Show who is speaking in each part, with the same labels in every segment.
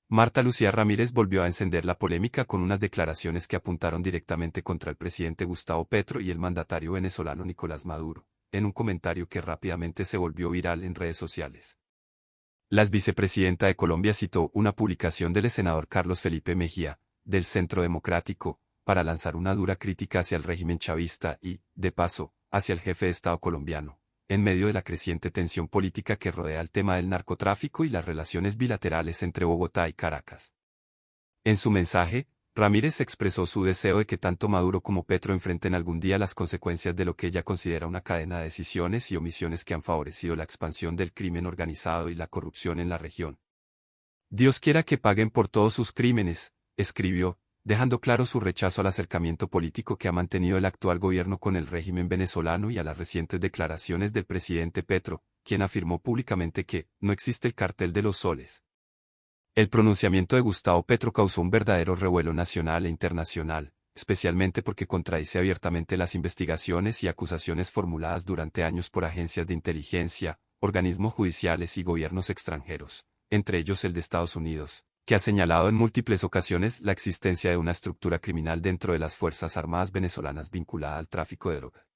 Speaker 1: Marta Lucía Ramírez volvió a encender la polémica con unas declaraciones que apuntaron directamente contra el presidente Gustavo Petro y el mandatario venezolano Nicolás Maduro, en un comentario que rápidamente se volvió viral en redes sociales. La vicepresidenta de Colombia citó una publicación del senador Carlos Felipe Mejía, del Centro Democrático, para lanzar una dura crítica hacia el régimen chavista y, de paso, hacia el jefe de Estado colombiano, en medio de la creciente tensión política que rodea el tema del narcotráfico y las relaciones bilaterales entre Bogotá y Caracas. En su mensaje, Ramírez expresó su deseo de que tanto Maduro como Petro enfrenten algún día las consecuencias de lo que ella considera una cadena de decisiones y omisiones que han favorecido la expansión del crimen organizado y la corrupción en la región. Dios quiera que paguen por todos sus crímenes, escribió, dejando claro su rechazo al acercamiento político que ha mantenido el actual gobierno con el régimen venezolano y a las recientes declaraciones del presidente Petro, quien afirmó públicamente que no existe el cartel de los soles. El pronunciamiento de Gustavo Petro causó un verdadero revuelo nacional e internacional, especialmente porque contradice abiertamente las investigaciones y acusaciones formuladas durante años por agencias de inteligencia, organismos judiciales y gobiernos extranjeros, entre ellos el de Estados Unidos, que ha señalado en múltiples ocasiones la existencia de una estructura criminal dentro de las Fuerzas Armadas venezolanas vinculada al tráfico de drogas.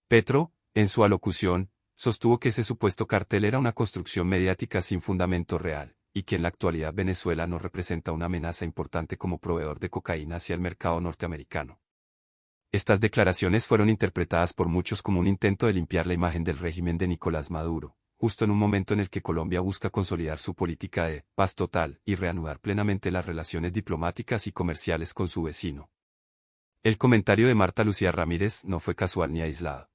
Speaker 1: Petro, en su alocución, sostuvo que ese supuesto cartel era una construcción mediática sin fundamento real, y que en la actualidad Venezuela no representa una amenaza importante como proveedor de cocaína hacia el mercado norteamericano. Estas declaraciones fueron interpretadas por muchos como un intento de limpiar la imagen del régimen de Nicolás Maduro, justo en un momento en el que Colombia busca consolidar su política de paz total y reanudar plenamente las relaciones diplomáticas y comerciales con su vecino. El comentario de Marta Lucía Ramírez no fue casual ni aislado.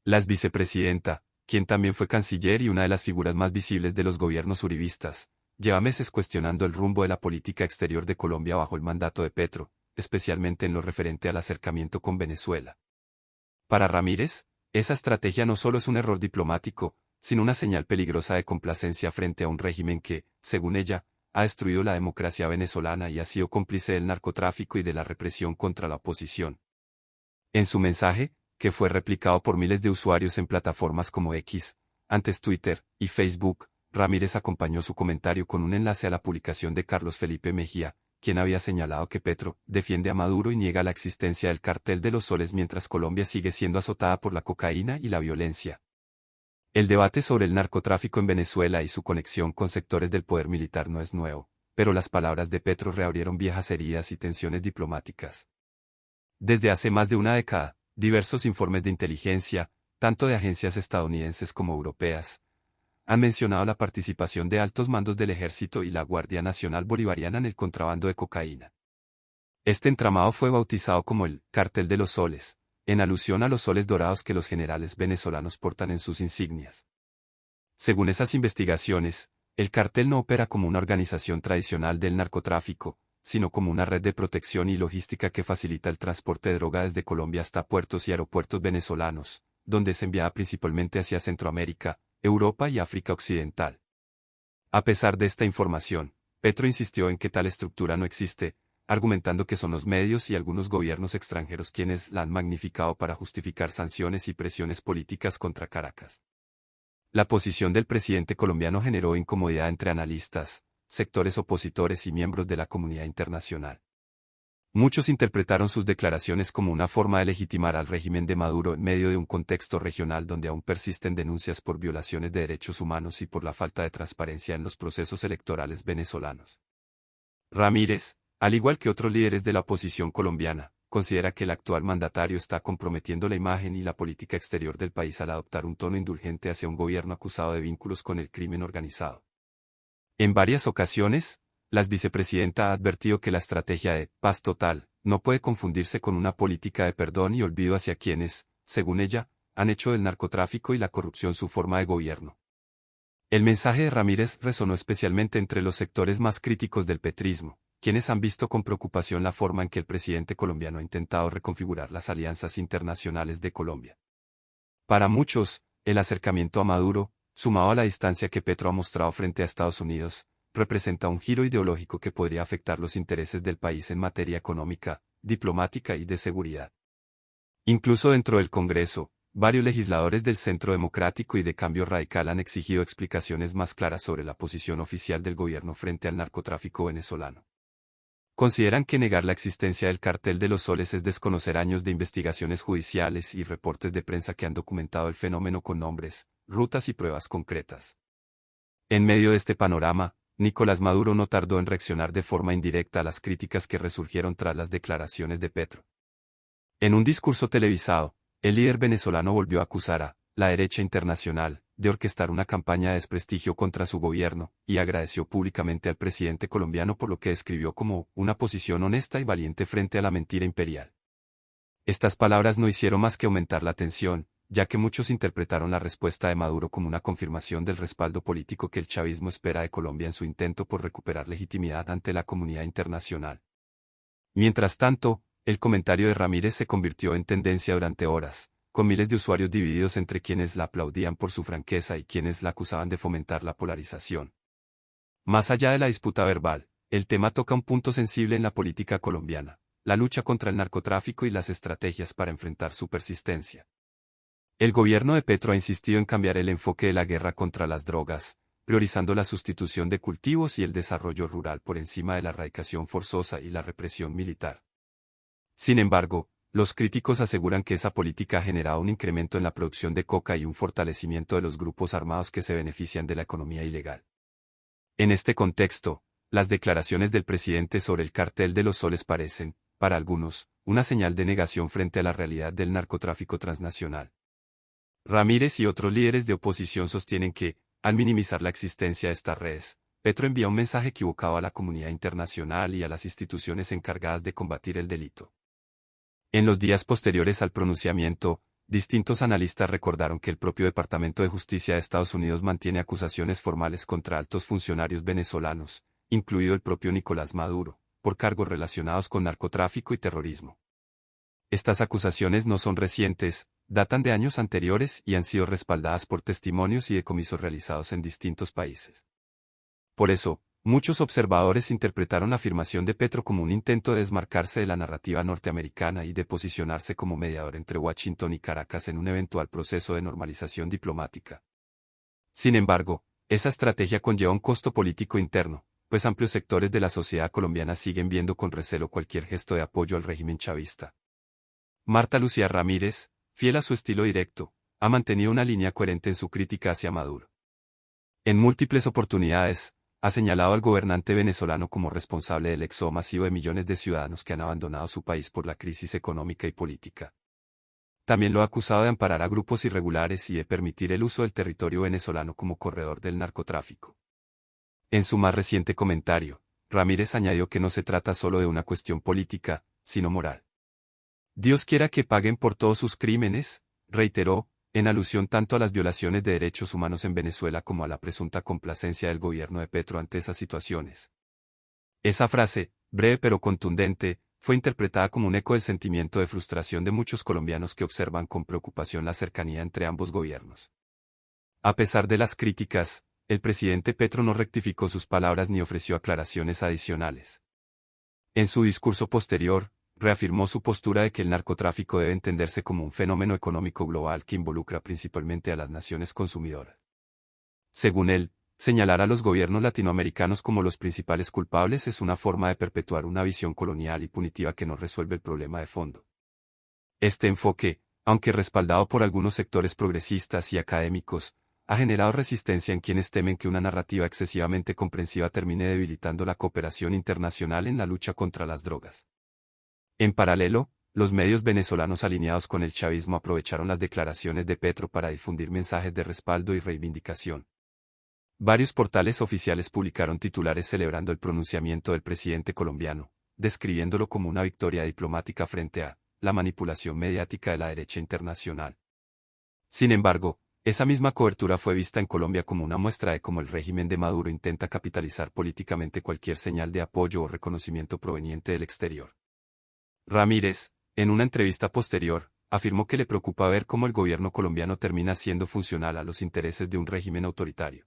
Speaker 1: La vicepresidenta, quien también fue canciller y una de las figuras más visibles de los gobiernos uribistas, lleva meses cuestionando el rumbo de la política exterior de Colombia bajo el mandato de Petro, especialmente en lo referente al acercamiento con Venezuela. Para Ramírez, esa estrategia no solo es un error diplomático, sino una señal peligrosa de complacencia frente a un régimen que, según ella, ha destruido la democracia venezolana y ha sido cómplice del narcotráfico y de la represión contra la oposición. En su mensaje, que fue replicado por miles de usuarios en plataformas como X, antes Twitter y Facebook, Ramírez acompañó su comentario con un enlace a la publicación de Carlos Felipe Mejía, quien había señalado que Petro defiende a Maduro y niega la existencia del cartel de los soles mientras Colombia sigue siendo azotada por la cocaína y la violencia. El debate sobre el narcotráfico en Venezuela y su conexión con sectores del poder militar no es nuevo, pero las palabras de Petro reabrieron viejas heridas y tensiones diplomáticas. Desde hace más de una década, diversos informes de inteligencia, tanto de agencias estadounidenses como europeas, han mencionado la participación de altos mandos del Ejército y la Guardia Nacional Bolivariana en el contrabando de cocaína. Este entramado fue bautizado como el «Cartel de los Soles», en alusión a los soles dorados que los generales venezolanos portan en sus insignias. Según esas investigaciones, el cartel no opera como una organización tradicional del narcotráfico, sino como una red de protección y logística que facilita el transporte de droga desde Colombia hasta puertos y aeropuertos venezolanos, donde es enviada principalmente hacia Centroamérica, Europa y África Occidental. A pesar de esta información, Petro insistió en que tal estructura no existe, argumentando que son los medios y algunos gobiernos extranjeros quienes la han magnificado para justificar sanciones y presiones políticas contra Caracas. La posición del presidente colombiano generó incomodidad entre analistas, sectores opositores y miembros de la comunidad internacional. Muchos interpretaron sus declaraciones como una forma de legitimar al régimen de Maduro en medio de un contexto regional donde aún persisten denuncias por violaciones de derechos humanos y por la falta de transparencia en los procesos electorales venezolanos. Ramírez, al igual que otros líderes de la oposición colombiana, considera que el actual mandatario está comprometiendo la imagen y la política exterior del país al adoptar un tono indulgente hacia un gobierno acusado de vínculos con el crimen organizado. En varias ocasiones, la vicepresidenta ha advertido que la estrategia de paz total no puede confundirse con una política de perdón y olvido hacia quienes, según ella, han hecho del narcotráfico y la corrupción su forma de gobierno. El mensaje de Ramírez resonó especialmente entre los sectores más críticos del petrismo, quienes han visto con preocupación la forma en que el presidente colombiano ha intentado reconfigurar las alianzas internacionales de Colombia. Para muchos, el acercamiento a Maduro, sumado a la distancia que Petro ha mostrado frente a Estados Unidos, representa un giro ideológico que podría afectar los intereses del país en materia económica, diplomática y de seguridad. Incluso dentro del Congreso, varios legisladores del Centro Democrático y de Cambio Radical han exigido explicaciones más claras sobre la posición oficial del gobierno frente al narcotráfico venezolano. Consideran que negar la existencia del cartel de los soles es desconocer años de investigaciones judiciales y reportes de prensa que han documentado el fenómeno con nombres, rutas y pruebas concretas. En medio de este panorama, Nicolás Maduro no tardó en reaccionar de forma indirecta a las críticas que resurgieron tras las declaraciones de Petro. En un discurso televisado, el líder venezolano volvió a acusar a la derecha internacional de orquestar una campaña de desprestigio contra su gobierno, y agradeció públicamente al presidente colombiano por lo que describió como una posición honesta y valiente frente a la mentira imperial. Estas palabras no hicieron más que aumentar la tensión, ya que muchos interpretaron la respuesta de Maduro como una confirmación del respaldo político que el chavismo espera de Colombia en su intento por recuperar legitimidad ante la comunidad internacional. Mientras tanto, el comentario de Ramírez se convirtió en tendencia durante horas, con miles de usuarios divididos entre quienes la aplaudían por su franqueza y quienes la acusaban de fomentar la polarización. Más allá de la disputa verbal, el tema toca un punto sensible en la política colombiana: la lucha contra el narcotráfico y las estrategias para enfrentar su persistencia. El gobierno de Petro ha insistido en cambiar el enfoque de la guerra contra las drogas, priorizando la sustitución de cultivos y el desarrollo rural por encima de la erradicación forzosa y la represión militar. Sin embargo, los críticos aseguran que esa política ha generado un incremento en la producción de coca y un fortalecimiento de los grupos armados que se benefician de la economía ilegal. En este contexto, las declaraciones del presidente sobre el cartel de los soles parecen, para algunos, una señal de negación frente a la realidad del narcotráfico transnacional. Ramírez y otros líderes de oposición sostienen que, al minimizar la existencia de estas redes, Petro envía un mensaje equivocado a la comunidad internacional y a las instituciones encargadas de combatir el delito. En los días posteriores al pronunciamiento, distintos analistas recordaron que el propio Departamento de Justicia de Estados Unidos mantiene acusaciones formales contra altos funcionarios venezolanos, incluido el propio Nicolás Maduro, por cargos relacionados con narcotráfico y terrorismo. Estas acusaciones no son recientes, datan de años anteriores y han sido respaldadas por testimonios y decomisos realizados en distintos países. Por eso, muchos observadores interpretaron la afirmación de Petro como un intento de desmarcarse de la narrativa norteamericana y de posicionarse como mediador entre Washington y Caracas en un eventual proceso de normalización diplomática. Sin embargo, esa estrategia conlleva un costo político interno, pues amplios sectores de la sociedad colombiana siguen viendo con recelo cualquier gesto de apoyo al régimen chavista. Marta Lucía Ramírez, fiel a su estilo directo, ha mantenido una línea coherente en su crítica hacia Maduro. En múltiples oportunidades, ha señalado al gobernante venezolano como responsable del éxodo masivo de millones de ciudadanos que han abandonado su país por la crisis económica y política. También lo ha acusado de amparar a grupos irregulares y de permitir el uso del territorio venezolano como corredor del narcotráfico. En su más reciente comentario, Ramírez añadió que no se trata solo de una cuestión política, sino moral. Dios quiera que paguen por todos sus crímenes, reiteró, en alusión tanto a las violaciones de derechos humanos en Venezuela como a la presunta complacencia del gobierno de Petro ante esas situaciones. Esa frase, breve pero contundente, fue interpretada como un eco del sentimiento de frustración de muchos colombianos que observan con preocupación la cercanía entre ambos gobiernos. A pesar de las críticas, el presidente Petro no rectificó sus palabras ni ofreció aclaraciones adicionales. En su discurso posterior, reafirmó su postura de que el narcotráfico debe entenderse como un fenómeno económico global que involucra principalmente a las naciones consumidoras. Según él, señalar a los gobiernos latinoamericanos como los principales culpables es una forma de perpetuar una visión colonial y punitiva que no resuelve el problema de fondo. Este enfoque, aunque respaldado por algunos sectores progresistas y académicos, ha generado resistencia en quienes temen que una narrativa excesivamente comprensiva termine debilitando la cooperación internacional en la lucha contra las drogas. En paralelo, los medios venezolanos alineados con el chavismo aprovecharon las declaraciones de Petro para difundir mensajes de respaldo y reivindicación. Varios portales oficiales publicaron titulares celebrando el pronunciamiento del presidente colombiano, describiéndolo como una victoria diplomática frente a la manipulación mediática de la derecha internacional. Sin embargo, esa misma cobertura fue vista en Colombia como una muestra de cómo el régimen de Maduro intenta capitalizar políticamente cualquier señal de apoyo o reconocimiento proveniente del exterior. Ramírez, en una entrevista posterior, afirmó que le preocupa ver cómo el gobierno colombiano termina siendo funcional a los intereses de un régimen autoritario.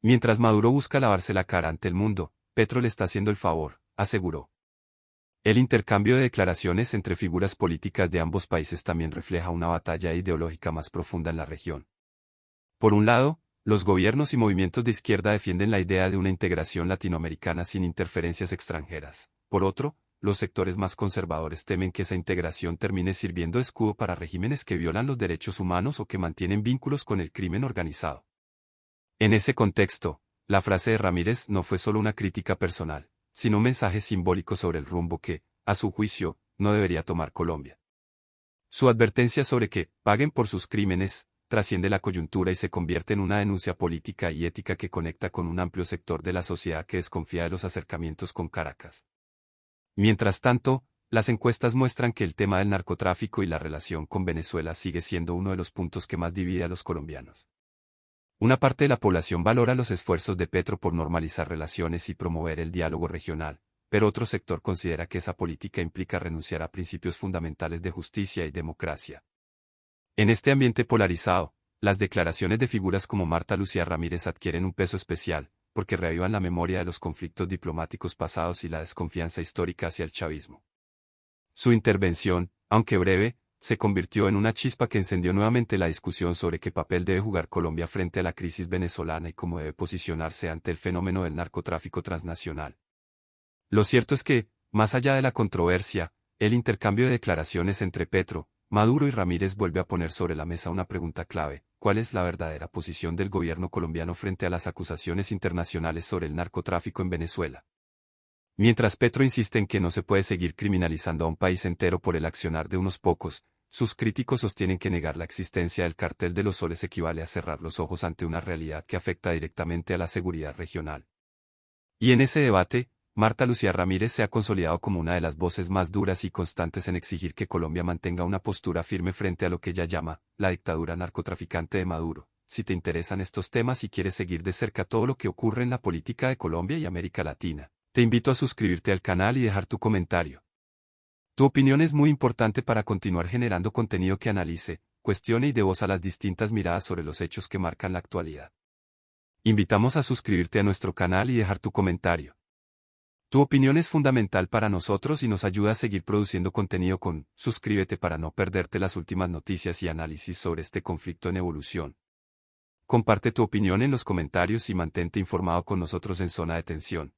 Speaker 1: Mientras Maduro busca lavarse la cara ante el mundo, Petro le está haciendo el favor, aseguró. El intercambio de declaraciones entre figuras políticas de ambos países también refleja una batalla ideológica más profunda en la región. Por un lado, los gobiernos y movimientos de izquierda defienden la idea de una integración latinoamericana sin interferencias extranjeras. Por otro, los sectores más conservadores temen que esa integración termine sirviendo de escudo para regímenes que violan los derechos humanos o que mantienen vínculos con el crimen organizado. En ese contexto, la frase de Ramírez no fue solo una crítica personal, sino un mensaje simbólico sobre el rumbo que, a su juicio, no debería tomar Colombia. Su advertencia sobre que paguen por sus crímenes trasciende la coyuntura y se convierte en una denuncia política y ética que conecta con un amplio sector de la sociedad que desconfía de los acercamientos con Caracas. Mientras tanto, las encuestas muestran que el tema del narcotráfico y la relación con Venezuela sigue siendo uno de los puntos que más divide a los colombianos. Una parte de la población valora los esfuerzos de Petro por normalizar relaciones y promover el diálogo regional, pero otro sector considera que esa política implica renunciar a principios fundamentales de justicia y democracia. En este ambiente polarizado, las declaraciones de figuras como Marta Lucía Ramírez adquieren un peso especial, porque reavivan la memoria de los conflictos diplomáticos pasados y la desconfianza histórica hacia el chavismo. Su intervención, aunque breve, se convirtió en una chispa que encendió nuevamente la discusión sobre qué papel debe jugar Colombia frente a la crisis venezolana y cómo debe posicionarse ante el fenómeno del narcotráfico transnacional. Lo cierto es que, más allá de la controversia, el intercambio de declaraciones entre Petro, Maduro y Ramírez vuelve a poner sobre la mesa una pregunta clave: ¿cuál es la verdadera posición del gobierno colombiano frente a las acusaciones internacionales sobre el narcotráfico en Venezuela? Mientras Petro insiste en que no se puede seguir criminalizando a un país entero por el accionar de unos pocos, sus críticos sostienen que negar la existencia del cartel de los soles equivale a cerrar los ojos ante una realidad que afecta directamente a la seguridad regional. Y en ese debate, Marta Lucía Ramírez se ha consolidado como una de las voces más duras y constantes en exigir que Colombia mantenga una postura firme frente a lo que ella llama la dictadura narcotraficante de Maduro. Si te interesan estos temas y quieres seguir de cerca todo lo que ocurre en la política de Colombia y América Latina, te invito a suscribirte al canal y dejar tu comentario. Tu opinión es muy importante para continuar generando contenido que analice, cuestione y dé voz a las distintas miradas sobre los hechos que marcan la actualidad. Invitamos a suscribirte a nuestro canal y dejar tu comentario. Tu opinión es fundamental para nosotros y nos ayuda a seguir produciendo contenido suscríbete para no perderte las últimas noticias y análisis sobre este conflicto en evolución. Comparte tu opinión en los comentarios y mantente informado con nosotros en Zona de Tensión.